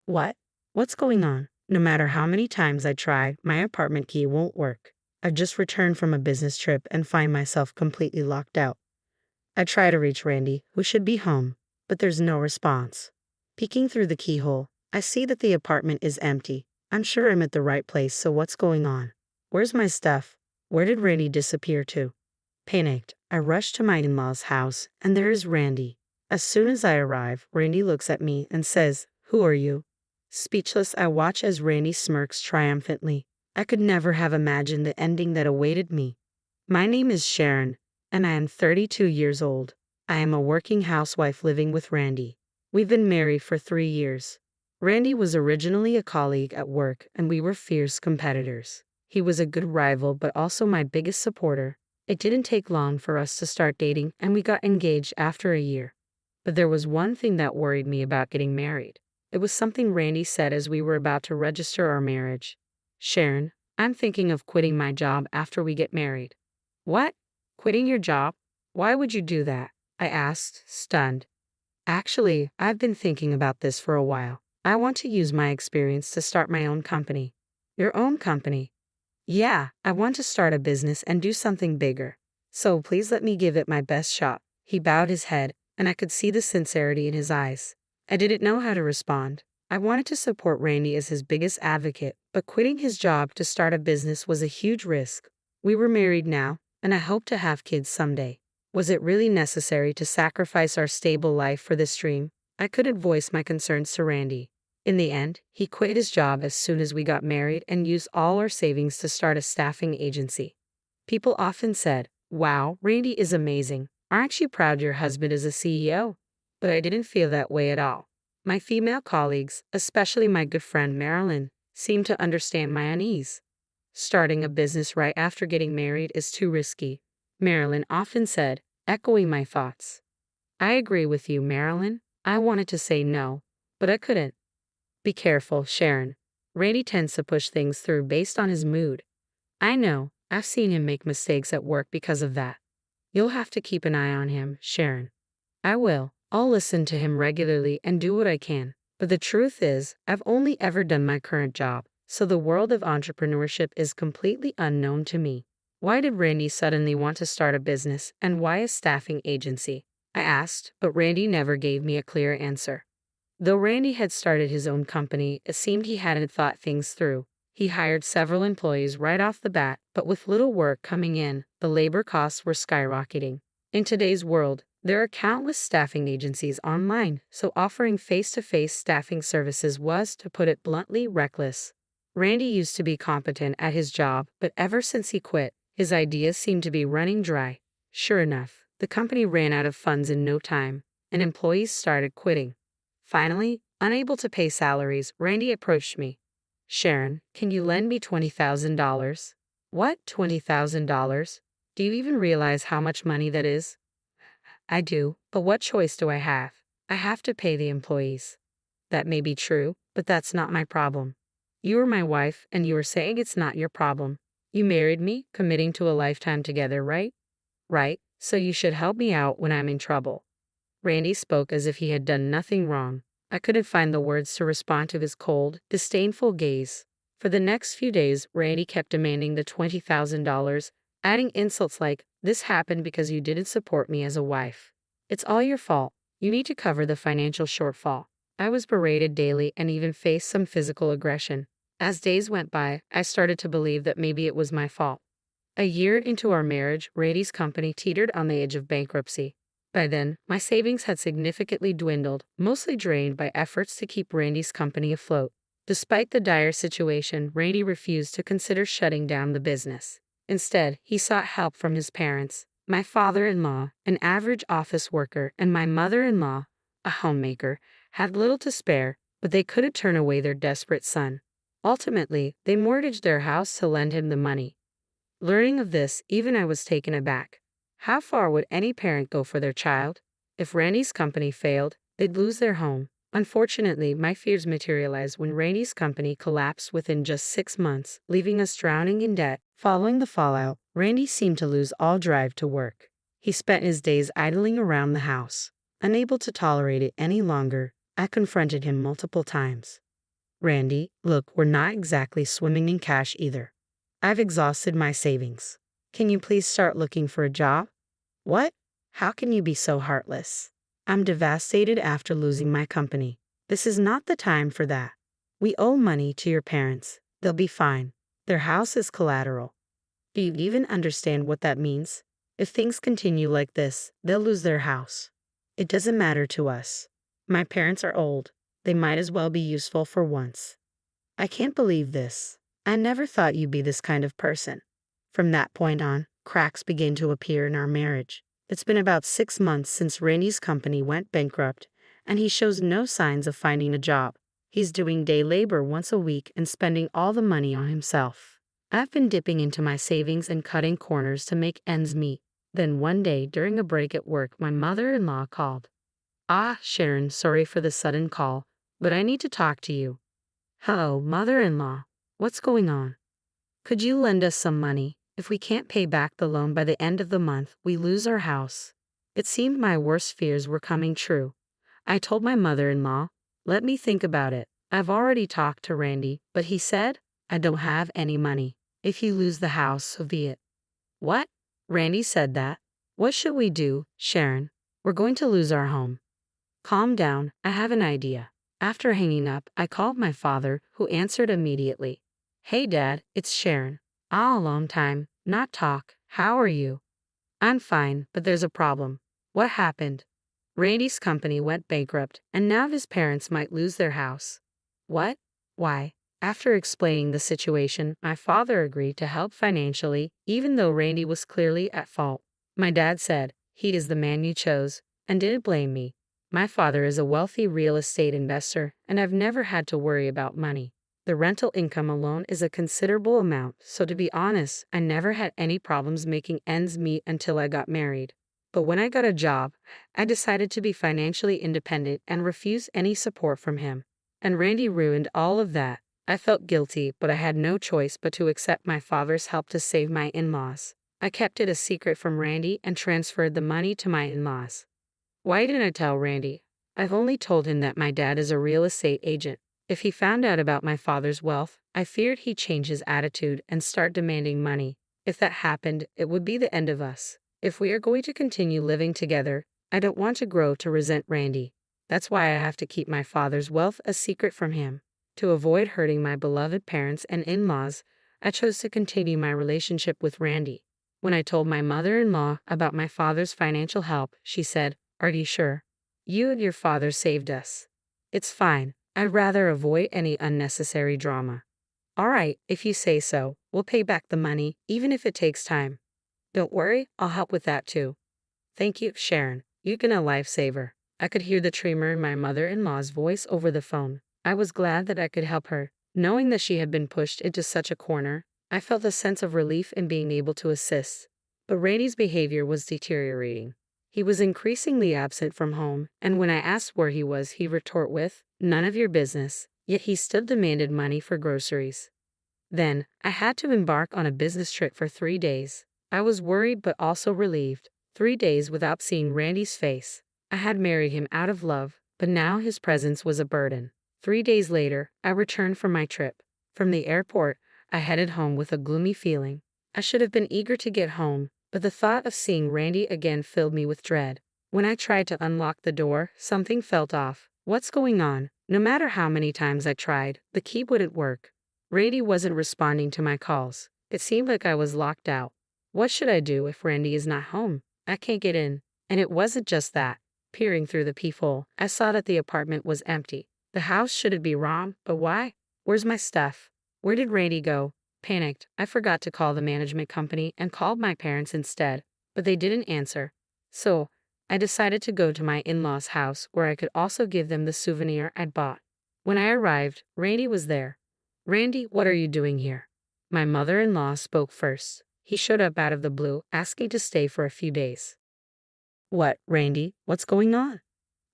What? What's going on? No matter how many times I try, my apartment key won't work. I've just returned from a business trip and find myself completely locked out. I try to reach Randy, who should be home, but there's no response. Peeking through the keyhole, I see that the apartment is empty. I'm sure I'm at the right place, so what's going on? Where's my stuff? Where did Randy disappear to? Panicked, I rush to my in-laws' house, and there is Randy. As soon as I arrive, Randy looks at me and says, "Who are you?" Speechless, I watch as Randy smirks triumphantly. I could never have imagined the ending that awaited me. My name is Sharen, and I am 32 years old. I am a working housewife living with Randy. We've been married for 3 years. Randy was originally a colleague at work, and we were fierce competitors. He was a good rival, but also my biggest supporter. It didn't take long for us to start dating, and we got engaged after a year. But there was one thing that worried me about getting married. It was something Randy said as we were about to register our marriage. "Sharon, I'm thinking of quitting my job after we get married." "What? Quitting your job? Why would you do that?" I asked, stunned. "Actually, I've been thinking about this for a while. I want to use my experience to start my own company." "Your own company?" "Yeah, I want to start a business and do something bigger. So please let me give it my best shot." He bowed his head, and I could see the sincerity in his eyes. I didn't know how to respond. I wanted to support Randy as his biggest advocate, but quitting his job to start a business was a huge risk. We were married now, and I hoped to have kids someday. Was it really necessary to sacrifice our stable life for this dream? I couldn't voice my concerns to Randy. In the end, he quit his job as soon as we got married and used all our savings to start a staffing agency. People often said, "Wow, Randy is amazing. Aren't you proud your husband is a CEO?" But I didn't feel that way at all. My female colleagues, especially my good friend Marilyn, seemed to understand my unease. "Starting a business right after getting married is too risky," Marilyn often said, echoing my thoughts. I agree with you, Marilyn. I wanted to say no, but I couldn't. Be careful, Sharon. Randy tends to push things through based on his mood. I know, I've seen him make mistakes at work because of that. You'll have to keep an eye on him, Sharon. I will. I'll listen to him regularly and do what I can. But the truth is, I've only ever done my current job, so the world of entrepreneurship is completely unknown to me. Why did Randy suddenly want to start a business, and why a staffing agency? I asked, but Randy never gave me a clear answer. Though Randy had started his own company, it seemed he hadn't thought things through. He hired several employees right off the bat, but with little work coming in, the labor costs were skyrocketing. In today's world, there are countless staffing agencies online, so offering face-to-face staffing services was, to put it bluntly, reckless. Randy used to be competent at his job, but ever since he quit, his ideas seemed to be running dry. Sure enough, the company ran out of funds in no time, and employees started quitting. Finally, unable to pay salaries, Randy approached me. "Sharon, can you lend me $20,000? "What, $20,000? Do you even realize how much money that is?" "I do, but what choice do I have? I have to pay the employees." "That may be true, but that's not my problem. You are my wife, and you are saying it's not your problem. You married me, committing to a lifetime together, right?" "Right, so you should help me out when I'm in trouble." Randy spoke as if he had done nothing wrong. I couldn't find the words to respond to his cold, disdainful gaze. For the next few days, Randy kept demanding the $20,000, adding insults like, "This happened because you didn't support me as a wife. It's all your fault. You need to cover the financial shortfall." I was berated daily and even faced some physical aggression. As days went by, I started to believe that maybe it was my fault. A year into our marriage, Randy's company teetered on the edge of bankruptcy. By then, my savings had significantly dwindled, mostly drained by efforts to keep Randy's company afloat. Despite the dire situation, Randy refused to consider shutting down the business. Instead, he sought help from his parents, my father-in-law, an average office worker, and my mother-in-law, a homemaker, had little to spare, but they couldn't turn away their desperate son. Ultimately, they mortgaged their house to lend him the money. Learning of this, even I was taken aback. How far would any parent go for their child? If Randy's company failed, they'd lose their home. Unfortunately, my fears materialized when Randy's company collapsed within just 6 months, leaving us drowning in debt. Following the fallout, Randy seemed to lose all drive to work. He spent his days idling around the house. Unable to tolerate it any longer, I confronted him multiple times. Randy, look, we're not exactly swimming in cash either. I've exhausted my savings. Can you please start looking for a job? What? How can you be so heartless? I'm devastated after losing my company. This is not the time for that. We owe money to your parents. They'll be fine. Their house is collateral. Do you even understand what that means? If things continue like this, they'll lose their house. It doesn't matter to us. My parents are old. They might as well be useful for once. I can't believe this. I never thought you'd be this kind of person. From that point on, cracks began to appear in our marriage. It's been about 6 months since Randy's company went bankrupt, and he shows no signs of finding a job. He's doing day labor once a week and spending all the money on himself. I've been dipping into my savings and cutting corners to make ends meet. Then one day, during a break at work, my mother-in-law called. Ah, Sharen, sorry for the sudden call, but I need to talk to you. Hello, mother-in-law. What's going on? Could you lend us some money? If we can't pay back the loan by the end of the month, we lose our house. It seemed my worst fears were coming true. I told my mother-in-law, let me think about it. I've already talked to Randy, but he said, I don't have any money. If you lose the house, so be it. What? Randy said that? What should we do, Sharen? We're going to lose our home. Calm down, I have an idea. After hanging up, I called my father, who answered immediately. Hey Dad, it's Sharen. Ah, a long time, not talk. How are you? I'm fine, but there's a problem. What happened? Randy's company went bankrupt, and now his parents might lose their house. What? Why? After explaining the situation, my father agreed to help financially, even though Randy was clearly at fault. My dad said, he is the man you chose, and didn't blame me. My father is a wealthy real estate investor, and I've never had to worry about money. The rental income alone is a considerable amount, so to be honest, I never had any problems making ends meet until I got married. But when I got a job, I decided to be financially independent and refuse any support from him. And Randy ruined all of that. I felt guilty, but I had no choice but to accept my father's help to save my in-laws. I kept it a secret from Randy and transferred the money to my in-laws. Why didn't I tell Randy? I've only told him that my dad is a real estate agent. If he found out about my father's wealth, I feared he'd change his attitude and start demanding money. If that happened, it would be the end of us. If we are going to continue living together, I don't want to grow to resent Randy. That's why I have to keep my father's wealth a secret from him. To avoid hurting my beloved parents and in-laws, I chose to continue my relationship with Randy. When I told my mother-in-law about my father's financial help, she said, Are you sure? You and your father saved us. It's fine. I'd rather avoid any unnecessary drama. All right, if you say so, we'll pay back the money, even if it takes time. Don't worry, I'll help with that too. Thank you, Sharen. You've been a lifesaver. I could hear the tremor in my mother-in-law's voice over the phone. I was glad that I could help her. Knowing that she had been pushed into such a corner, I felt a sense of relief in being able to assist. But Randy's behavior was deteriorating. He was increasingly absent from home, and when I asked where he was, he retorted with, None of your business, yet he still demanded money for groceries. Then, I had to embark on a business trip for 3 days. I was worried but also relieved. 3 days without seeing Randy's face. I had married him out of love, but now his presence was a burden. 3 days later, I returned from my trip. From the airport, I headed home with a gloomy feeling. I should have been eager to get home, but the thought of seeing Randy again filled me with dread. When I tried to unlock the door, something felt off. What's going on? No matter how many times I tried, the key wouldn't work. Randy wasn't responding to my calls. It seemed like I was locked out. What should I do if Randy is not home? I can't get in. And it wasn't just that. Peering through the peephole, I saw that the apartment was empty. The house shouldn't be wrong, but why? Where's my stuff? Where did Randy go? Panicked, I forgot to call the management company and called my parents instead, but they didn't answer. So, I decided to go to my in-laws' house where I could also give them the souvenir I'd bought. When I arrived, Randy was there. Randy, what are you doing here? My mother-in-law spoke first. He showed up out of the blue, asking to stay for a few days. What, Randy? What's going on?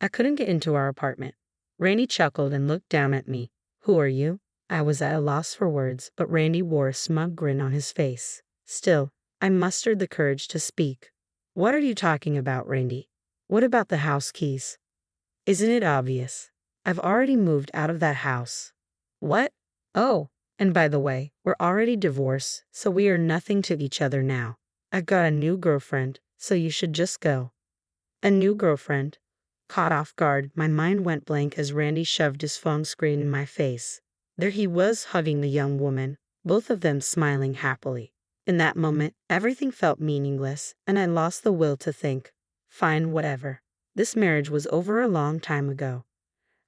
I couldn't get into our apartment. Randy chuckled and looked down at me. Who are you? I was at a loss for words, but Randy wore a smug grin on his face. Still, I mustered the courage to speak. What are you talking about, Randy? What about the house keys? Isn't it obvious? I've already moved out of that house. What? Oh, and by the way, we're already divorced, so we are nothing to each other now. I've got a new girlfriend, so you should just go. A new girlfriend? Caught off guard, my mind went blank as Randy shoved his phone screen in my face. There he was hugging the young woman, both of them smiling happily. In that moment, everything felt meaningless, and I lost the will to think. Fine, whatever. This marriage was over a long time ago.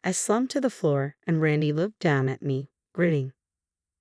I slumped to the floor, and Randy looked down at me, grinning.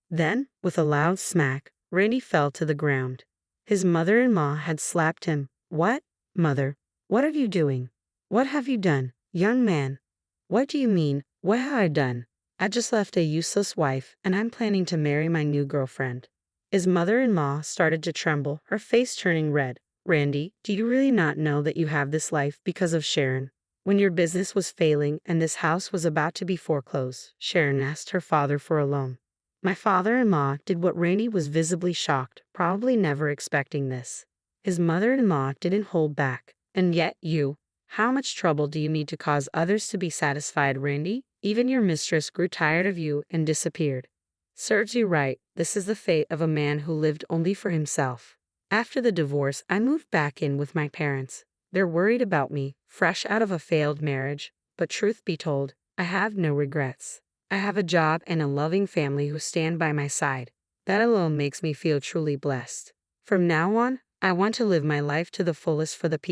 Then, with a loud smack, Randy fell to the ground. His mother-in-law had slapped him. What? Mother, what are you doing? What have you done, young man? What do you mean, what have I done? I just left a useless wife, and I'm planning to marry my new girlfriend. His mother-in-law started to tremble, her face turning red. Randy, do you really not know that you have this life because of Sharen? When your business was failing and this house was about to be foreclosed, Sharen asked her father for a loan. My father-in-law did what Randy was visibly shocked, probably never expecting this. His mother-in-law didn't hold back. And yet you, how much trouble do you need to cause others to be satisfied, Randy? Even your mistress grew tired of you and disappeared. Serves you right, this is the fate of a man who lived only for himself. After the divorce, I moved back in with my parents. They're worried about me, fresh out of a failed marriage, but truth be told, I have no regrets. I have a job and a loving family who stand by my side. That alone makes me feel truly blessed. From now on, I want to live my life to the fullest for the people